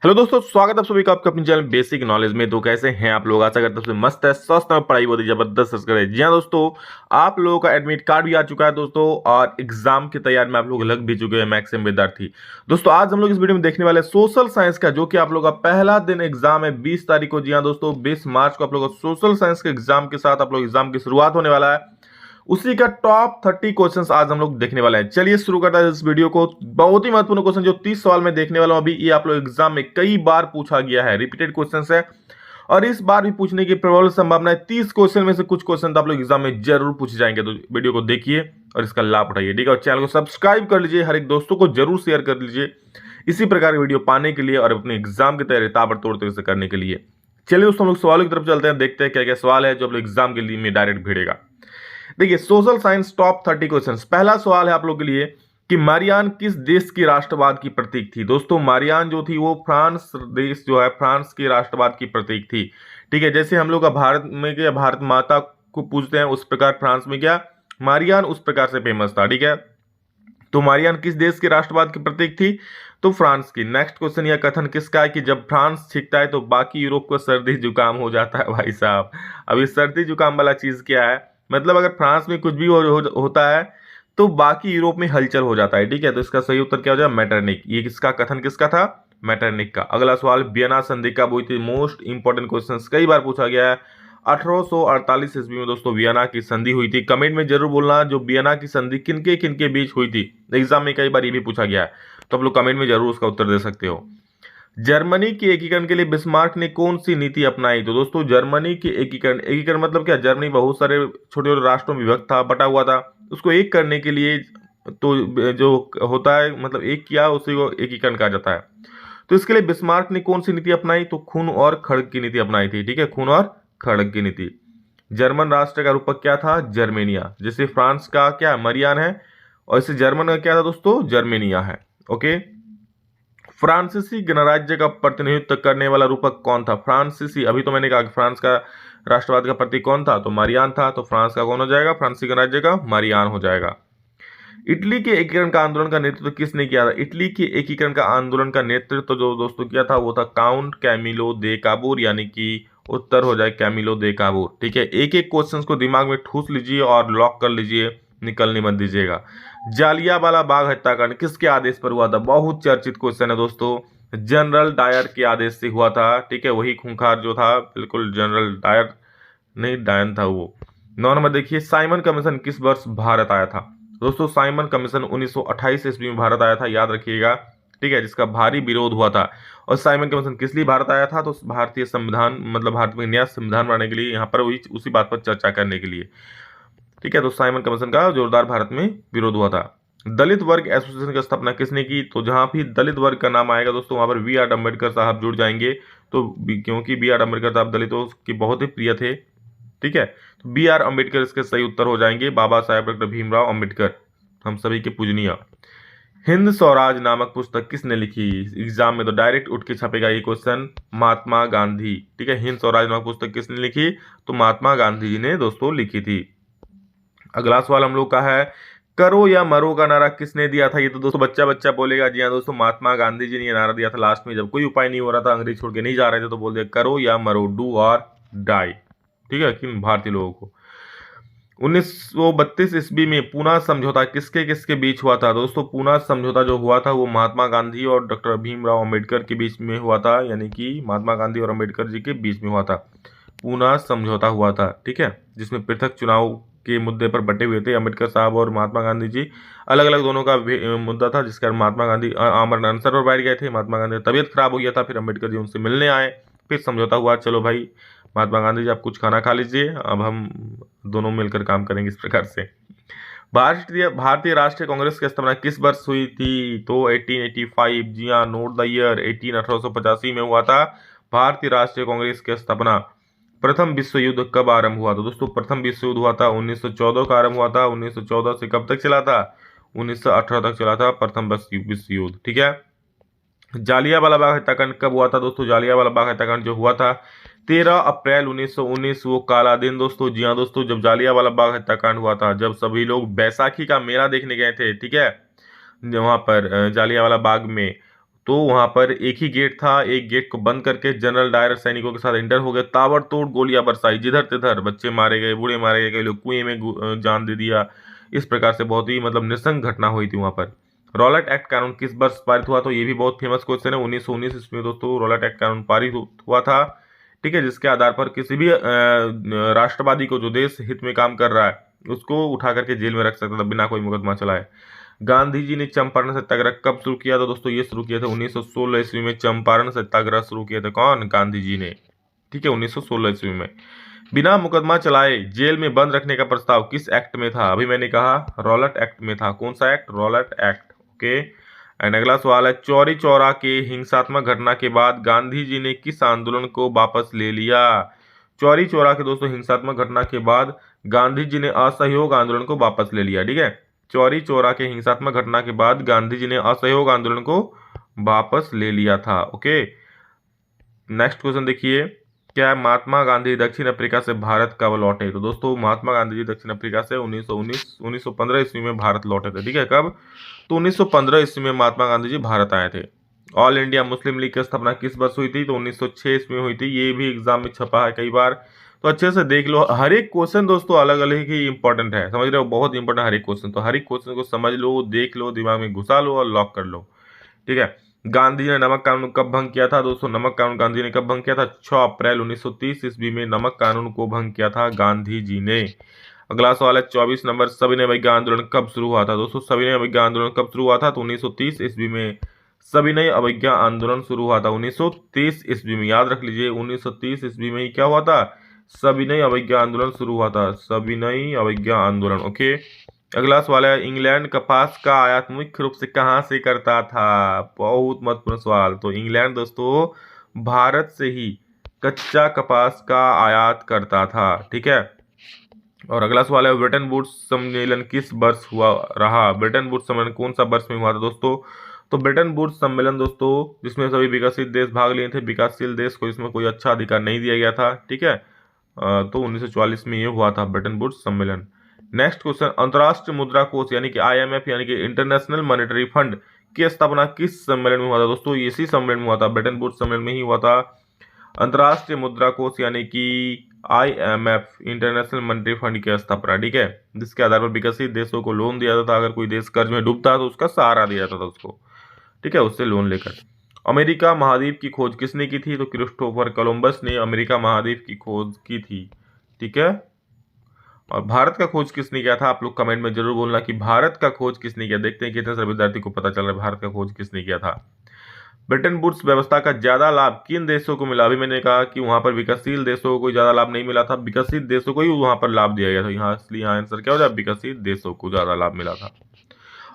Hello दोस्तों, स्वागत है आप सभी का आपके अपने चैनल बेसिक नॉलेज में। तो कैसे हैं आप लोग? आशा करते हैं सबसे मस्त है, स्वस्थ है, पढ़ाई बहुत ही जबरदस्त सक्सेस करे। जी हाँ दोस्तों, आप लोगों का एडमिट कार्ड भी आ चुका है दोस्तों, और एग्जाम की तैयारी में आप लोग लग भी चुके हैं मैक्सिमम विद्यार्थी। दोस्तों आज हम लोग इस वीडियो में देखने वाले हैं सोशल साइंस का, जो कि आप लोग का पहला दिन एग्जाम है 20 तारीख को। जी हाँ दोस्तों, 20 मार्च को आप लोग सोशल साइंस के एग्जाम के साथ आप लोग एग्जाम की शुरुआत होने वाला है। उसी का टॉप 30 क्वेश्चंस आज हम लोग देखने वाले हैं। चलिए शुरू करते हैं इस वीडियो को। बहुत ही महत्वपूर्ण क्वेश्चन जो 30 सवाल में देखने वाला हूं अभी, ये आप लोग एग्जाम में कई बार पूछा गया है, रिपीटेड क्वेश्चंस है और इस बार भी पूछने की प्रबल संभावना है। 30 क्वेश्चन में से कुछ क्वेश्चन आप लोग एग्जाम में जरूर पूछे जाएंगे, तो वीडियो को देखिए और इसका लाभ उठाइए, ठीक है। और चैनल को सब्सक्राइब कर लीजिए, हर एक दोस्तों को जरूर शेयर कर लीजिए इसी प्रकार की वीडियो पाने के लिए और अपने एग्जाम की तैयारी ताबड़तोड़ तरीके से करने के लिए। चलिए दोस्तों, हम लोग सवालों की तरफ चलते हैं, देखते हैं क्या क्या सवाल है जो आप लोग एग्जाम के लिए में डायरेक्ट भिड़ेगा। देखिए, सोशल साइंस टॉप 30 क्वेश्चंस। पहला सवाल है आप लोगों के लिए कि मारियान किस देश की राष्ट्रवाद की प्रतीक थी। दोस्तों मारियान जो थी वो फ्रांस देश जो है, फ्रांस की राष्ट्रवाद की प्रतीक थी, ठीक है। जैसे हम लोग का भारत में क्या भारत माता को पूजते हैं, उस प्रकार फ्रांस में क्या मारियान उस प्रकार से फेमस था, ठीक है। तो मारियान किस देश के राष्ट्रवाद की प्रतीक थी? तो फ्रांस की। नेक्स्ट क्वेश्चन, यह कथन किसका है कि जब फ्रांस छिकता है तो बाकी यूरोप को सर्दी जुकाम हो जाता है? भाई साहब, अब इस सर्दी जुकाम वाला चीज क्या है? मतलब अगर फ्रांस में कुछ भी होता है तो बाकी यूरोप में हलचल हो जाता है, ठीक है। तो इसका सही उत्तर क्या हो जाएगा? मेटरनिक। ये किसका कथन किसका था? मेटरनिक का। अगला सवाल, वियना संधि कब हुई थी? मोस्ट इंपॉर्टेंट क्वेश्चन, कई बार पूछा गया है। 1848 ईस्वी में दोस्तों वियना की संधि हुई थी। कमेंट में जरूर बोलना जो वियना की संधि किनके किनके बीच हुई थी। एग्जाम में कई बार ये भी पूछा गया है, तो आप लोग कमेंट में जरूर उसका उत्तर दे सकते हो। जर्मनी के एकीकरण के लिए बिस्मार्क ने कौन सी नीति अपनाई? तो दोस्तों जर्मनी के एकीकरण, एकीकरण मतलब क्या? जर्मनी बहुत सारे छोटे छोटे राष्ट्रों में विभक्त था, बटा हुआ था, उसको एक करने के लिए तो जो होता है मतलब एक किया, उसी को एकीकरण कहा जाता है। तो इसके लिए बिस्मार्क ने कौन सी नीति अपनाई? तो खून और खड़ग की नीति अपनाई थी, ठीक है, खून और खड़ग की नीति। जर्मन राष्ट्र का रूपक क्या था? जर्मेनिया। जैसे फ्रांस का क्या मरियान है, और इसे जर्मन का क्या था दोस्तों? जर्मेनिया है, ओके। फ्रांसीसी गणराज्य का प्रतिनिधित्व करने वाला रूपक कौन था? फ्रांसीसी, अभी तो मैंने कहा कि फ्रांस का राष्ट्रवाद का प्रतीक कौन था? तो मारियान था। तो फ्रांस का कौन हो जाएगा? फ्रांसीसी गणराज्य का मारियान हो जाएगा। इटली के एकीकरण का आंदोलन का नेतृत्व किसने किया था? इटली के एकीकरण का आंदोलन का नेतृत्व जो दोस्तों किया था वो था काउंट कैमिलो दे काबूर, यानी कि उत्तर हो जाए कैमिलो दे काबूर, ठीक है। एक एक क्वेश्चन को दिमाग में ठूस लीजिए और लॉक कर लीजिए, निकलने मत दीजिएगा। जालियांवाला बाग हत्याकांड किसके आदेश पर हुआ था? बहुत चर्चित क्वेश्चन है दोस्तों। जनरल डायर के आदेश से हुआ था, ठीक है। वही खूंखार जो था, बिल्कुल जनरल डायर नहीं, डायन था वो। 9 नंबर देखिए, साइमन कमीशन किस वर्ष भारत आया था? दोस्तों साइमन कमीशन 1928 ईस्वी में भारत आया था, याद रखिएगा, ठीक है, जिसका भारी विरोध हुआ था। और साइमन कमीशन किस लिए भारत आया था? तो भारतीय संविधान मतलब भारत में नया संविधान बनाने के लिए, यहाँ पर उसी बात पर चर्चा करने के लिए, ठीक है। तो साइमन कमीशन का जोरदार भारत में विरोध हुआ था। दलित वर्ग एसोसिएशन की स्थापना किसने की? तो जहां भी दलित वर्ग का नाम आएगा दोस्तों वहां पर बी आर अम्बेडकर साहब जुड़ जाएंगे। तो क्योंकि बी आर अम्बेडकर साहब दलितों के बहुत ही प्रिय थे, ठीक है। तो बी आर अम्बेडकर इसके सही उत्तर हो जाएंगे। बाबा साहेब डॉक्टर भीमराव अम्बेडकर, हम सभी के पूजनीय। हिंद स्वराज नामक पुस्तक किसने लिखी? एग्जाम में तो डायरेक्ट उठ के छपेगा ये क्वेश्चन, महात्मा गांधी, ठीक है। हिंद स्वराज नामक पुस्तक किसने लिखी? तो महात्मा गांधी जी ने दोस्तों लिखी थी। अगला सवाल हम लोग का है, करो या मरो का नारा किसने दिया था? ये तो दोस्तों बच्चा बच्चा बोलेगा। जी हाँ दोस्तों, महात्मा गांधी जी ने ये नारा दिया था लास्ट में, जब कोई उपाय नहीं हो रहा था, अंग्रेज छोड़ के नहीं जा रहे थे, तो बोल दिया करो या मरो, डू और डाई, ठीक है, किन भारतीय लोगों को। 1932 ईस्वी में पूना समझौता किसके किसके बीच हुआ था? दोस्तों पूना समझौता जो हुआ था वो महात्मा गांधी और डॉक्टर भीमराव अम्बेडकर के बीच में हुआ था, यानी कि महात्मा गांधी और अम्बेडकर जी के बीच में हुआ था, पूना समझौता हुआ था, ठीक है। जिसमें पृथक चुनाव के मुद्दे पर बटे हुए थे अम्बेडकर साहब और महात्मा गांधी जी, अलग अलग दोनों का मुद्दा था, जिस कारण महात्मा गांधी आमरण अनशन पर बैठ गए थे। महात्मा गांधी की तबीयत खराब हो गया था, फिर अम्बेडकर जी उनसे मिलने आए, फिर समझौता हुआ, चलो भाई महात्मा गांधी जी आप कुछ खाना खा लीजिए, अब हम दोनों मिलकर काम करेंगे, इस प्रकार से। भारतीय राष्ट्रीय कांग्रेस की स्थापना किस वर्ष हुई थी? तो 1885। जी हाँ, नोट द ईयर, 1885 में हुआ था भारतीय राष्ट्रीय कांग्रेस की स्थापना। प्रथम विश्व युद्ध कब आरंभ हुआ? तो दोस्तों प्रथम विश्व युद्ध हुआ था 1914 का आरंभ हुआ था। 1914 से कब तक चला था? 1918 तक चला था प्रथम विश्व युद्ध, ठीक है। जालियांवाला बाग हत्याकांड कब हुआ था? दोस्तों जालियांवाला बाग हत्याकांड जो हुआ था 13 अप्रैल 1919, वो काला दिन दोस्तों। जी हाँ दोस्तों, जब जालियांवाला बाग हत्याकांड हुआ था, जब सभी लोग बैसाखी का मेला देखने गए थे, ठीक है, वहां पर जालियांवाला बाग में, तो वहां पर एक ही गेट था, एक गेट को बंद करके जनरल डायर सैनिकों के साथ इंटर हो गए, ताबड़तोड़ गोलियां बरसाई, जिधर तिधर बच्चे मारे गए, बूढ़े मारे गए, कई लोग कुएं में जान दे दिया। इस प्रकार से बहुत ही मतलब नृशंस घटना हुई थी वहां पर। रॉलेट एक्ट कानून किस वर्ष पारित हुआ? तो ये भी बहुत फेमस क्वेश्चन है। 1919 ईस्वी में दोस्तों रॉलेट एक्ट कानून पारित हुआ था, ठीक है, जिसके आधार पर किसी भी राष्ट्रवादी को जो देश हित में काम कर रहा है उसको उठा करके जेल में रख सकता था बिना कोई मुकदमा चलाए। गांधी जी ने चंपारण सत्याग्रह कब शुरू किया था? दोस्तों ये शुरू किया था 1916 ईस्वी में। चंपारण सत्याग्रह शुरू किया था कौन? गांधी जी ने, ठीक है, 1916 ईस्वी में। बिना मुकदमा चलाए जेल में बंद रखने का प्रस्ताव किस एक्ट में था? अभी मैंने कहा रॉलेट एक्ट में था। कौन सा act? Rowlatt act. Okay. And अगला सवाल है, चौरी चौरा के हिंसात्मक घटना के बाद गांधी जी ने किस आंदोलन को वापस ले लिया? चौरी चौरा के दोस्तों हिंसात्मक घटना के बाद गांधी जी ने असहयोग आंदोलन को वापस ले लिया, ठीक है। चौरी चौरा के हिंसात्मक घटना के बाद गांधी जी ने असहयोग आंदोलन को वापस ले लिया था। ओके। नेक्स्ट क्वेश्चन देखिए, क्या महात्मा गांधी दक्षिण अफ्रीका से भारत कब लौटे? तो दोस्तों महात्मा गांधी जी दक्षिण अफ्रीका से 1915 ईस्वी में भारत लौटे थे, ठीक है। कब? तो 1915 ईस्वी में महात्मा गांधी जी भारत आए थे। ऑल इंडिया मुस्लिम लीग की स्थापना किस वर्ष हुई थी? तो 1906 ईस्वी में हुई थी। ये भी एग्जाम में छपा है कई बार, तो अच्छे से देख लो। हर एक क्वेश्चन दोस्तों अलग अलग ही इंपॉर्टेंट है, समझ रहे हो, बहुत इंपॉर्टेंट हर एक क्वेश्चन। तो हर एक क्वेश्चन को समझ लो, देख लो, दिमाग में घुसा लो और लॉक कर लो, ठीक है। गांधी जी ने नमक कानून कब भंग किया था? दोस्तों नमक कानून गांधी जी ने कब भंग किया था? 6 अप्रैल 1930 ईस्वी में नमक कानून को भंग किया था गांधी जी ने। अगला सवाल है 24 नंबर, सविनय अवज्ञा आंदोलन कब शुरू हुआ था? दोस्तों सविनय अवज्ञा आंदोलन कब शुरू हुआ था? तो 1930 ईस्वी में सविनय अवज्ञा आंदोलन शुरू हुआ था। 1930 ईस्वी में, याद रख लीजिए, 1930 ईस्वी में क्या हुआ था? सविनय अवज्ञा आंदोलन शुरू हुआ था, सविनय अवज्ञा आंदोलन। ओके। अगला सवाल है, इंग्लैंड कपास का आयात मुख्य रूप से कहां से करता था? बहुत महत्वपूर्ण सवाल। तो इंग्लैंड दोस्तों भारत से ही कच्चा कपास का आयात करता था, ठीक है। और अगला सवाल है, ब्रिटेन वुड्स सम्मेलन किस वर्ष हुआ रहा? ब्रिटेन वुड्स सम्मेलन कौन सा वर्ष में हुआ था दोस्तों? तो ब्रिटेन वुड्स सम्मेलन दोस्तों जिसमें सभी विकसित देश भाग लिए थे, विकासशील देश को इसमें कोई अच्छा अधिकार नहीं दिया गया था, ठीक है। तो 1944 में ये हुआ था ब्रिटेन वुड्स सम्मेलन। नेक्स्ट क्वेश्चन, अंतर्राष्ट्रीय मुद्रा कोष यानी कि IMF यानी कि इंटरनेशनल मॉनेटरी फंड की स्थापना किस सम्मेलन में हुआ था? दोस्तों इसी सम्मेलन में हुआ था, ब्रिटेन वुड्स सम्मेलन में ही हुआ था। अंतर्राष्ट्रीय मुद्रा कोष यानी कि IMF इंटरनेशनल मॉनेटरी फंड की स्थापना, ठीक है, जिसके आधार पर विकसित देशों को लोन दिया जाता था। अगर कोई देश कर्ज में डूबता तो उसका सहारा दिया जाता था उसको, ठीक है, उससे लोन लेकर। अमेरिका महाद्वीप की खोज किसने की थी? तो क्रिस्टोफर कोलंबस ने अमेरिका महाद्वीप की खोज की थी, ठीक है। और भारत का खोज किसने किया था? आप लोग कमेंट में जरूर बोलना कि भारत का खोज किसने किया। देखते हैं कितने सारे विद्यार्थी को पता चल रहा है भारत का खोज किसने किया था। ब्रिटेन वुड्स व्यवस्था का ज्यादा लाभ किन देशों को मिला? अभी मैंने कहा कि वहां पर विकसशील देशों को कोई ज्यादा लाभ नहीं मिला था, विकसित देशों को ही वहां पर लाभ दिया गया था। यहाँ इसलिए आंसर क्या हो जाए? विकसित देशों को ज्यादा लाभ मिला था।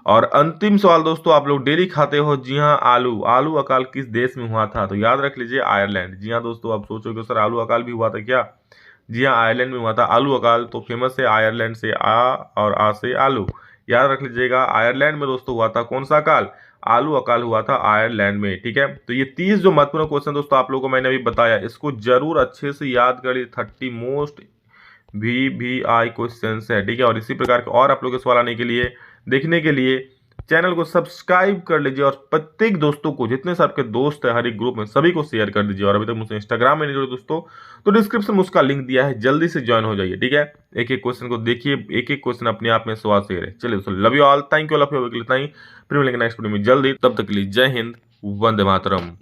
और अंतिम सवाल दोस्तों, आप लोग डेली खाते हो, जी हाँ, आलू। आलू अकाल किस देश में हुआ था? तो याद रख लीजिए आयरलैंड। जी हाँ दोस्तों, आप सोचोगे सर आलू अकाल भी हुआ था क्या? जी हाँ, आयरलैंड में हुआ था आलू अकाल। तो फेमस है आयरलैंड से आ और आ से आलू, याद रख लीजिएगा। आयरलैंड में दोस्तों हुआ था कौन सा अकाल? आलू अकाल हुआ था आयरलैंड में, ठीक है। तो ये 30 जो महत्वपूर्ण क्वेश्चन दोस्तों आप लोगों को मैंने अभी बताया, इसको जरूर अच्छे से याद करिए। 30 मोस्ट VVI क्वेश्चन है, ठीक है। और इसी प्रकार के और आप लोगों के सवाल आने के लिए, देखने के लिए चैनल को सब्सक्राइब कर लीजिए और प्रत्येक दोस्तों को, जितने से आपके दोस्त है हर एक ग्रुप में, सभी को शेयर कर दीजिए। और अभी तक मुझसे इंस्टाग्राम में नहीं जुड़े दोस्तों तो डिस्क्रिप्शन में उसका लिंक दिया है, जल्दी से ज्वाइन हो जाइए, ठीक है। एक एक क्वेश्चन को देखिए, एक एक क्वेश्चन अपने आप में सवाल शेयर है। चलिए दोस्तों, love you all, thank you all of you, इतना ही। फिर मिलेंगे नेक्स्ट वीडियो में जल्दी, तब तक के लिए जय हिंद, वंदे मातरम।